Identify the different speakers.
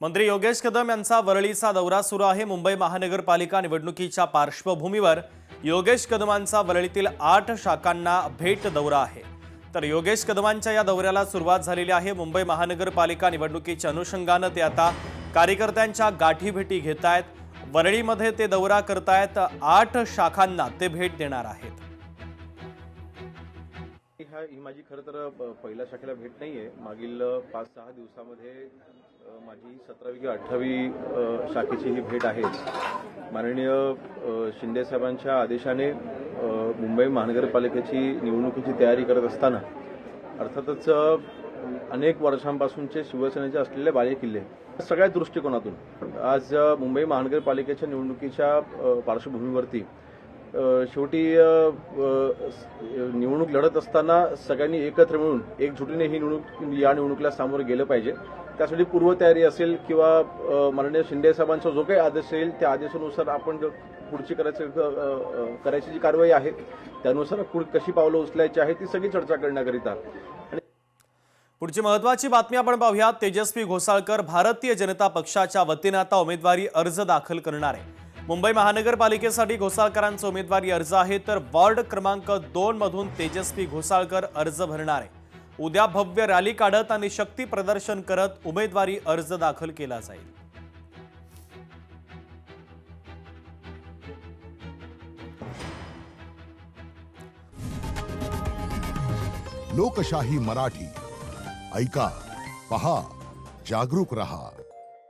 Speaker 1: मंत्री योगेश कदम यांचा वरळीचा दौरा सुरू आहे। मुंबई महानगरपालिका निवडणुकीच्या पार्श्वभूमीवर योगेश कदमांचा वरळीतील 8 शाखांना भेट दौरा आहे। तर योगेश कदमांच्या या दौऱ्याला सुरुवात झालेली आहे। मुंबई महानगरपालिका निवडणुकीच्या अनुषंगाने ते आता कार्यकर्त्यांच्या गाठीभेटी घेतायत। वरळीमध्ये ते दौरा करतायत। 8 शाखांना ते भेट देणार आहेत।
Speaker 2: ही माझी खरं तर पहिल्या शाखेला भेट नाहीये। मागील 5-6 दिवसामध्ये माझी 17वी किंवा 18वी शाखेची ही भेट आहे। माननीय शिंदे साहेबांच्या आदेशाने मुंबई महानगरपालिकेची निवडणुकीची तयारी करत असताना अर्थातच अनेक वर्षांपासूनचे शिवसेनेचे असलेले बालेकिल्ले सगळ्या दृष्टिकोनातून आज मुंबई महानगरपालिकेच्या निवडणुकीच्या पार्श्वभूमीवरती शेवटी निवडणूक लढत असताना सगळ्यांनी एकत्र मिळून एकजुटीने ही निवडणुकीला सामोरे गेलं पाहिजे। त्यासाठी पूर्वतयारी असेल किंवा माननीय शिंदे साहेबांचा जो काही आदेश येईल त्या आदेशानुसार आपण पुढची करायची जी कारवाई आहे त्यानुसार कशी पावलं उचलायची आहे ती सगळी चर्चा करण्याकरिता।
Speaker 1: पुढची महत्त्वाची बातमी आपण पाहूया। तेजस्वी घोसाळकर भारतीय जनता पक्षाच्या वतीने आता उमेदवारी अर्ज दाखल करणार आहे। मुंबई महानगरपालिकेसाठी घोसाळकरांचा उमेदवारी अर्ज आहे। तर वॉर्ड क्रमांक 2 मधून तेजस्वी घोसाळकर अर्ज भरणार आहे। उद्या भव्य रॅली काढत आणि शक्ती प्रदर्शन करत उमेदवारी अर्ज दाखल केला जाईल।
Speaker 3: लोकशाही मराठी ऐका, पहा, जागरूक रहा।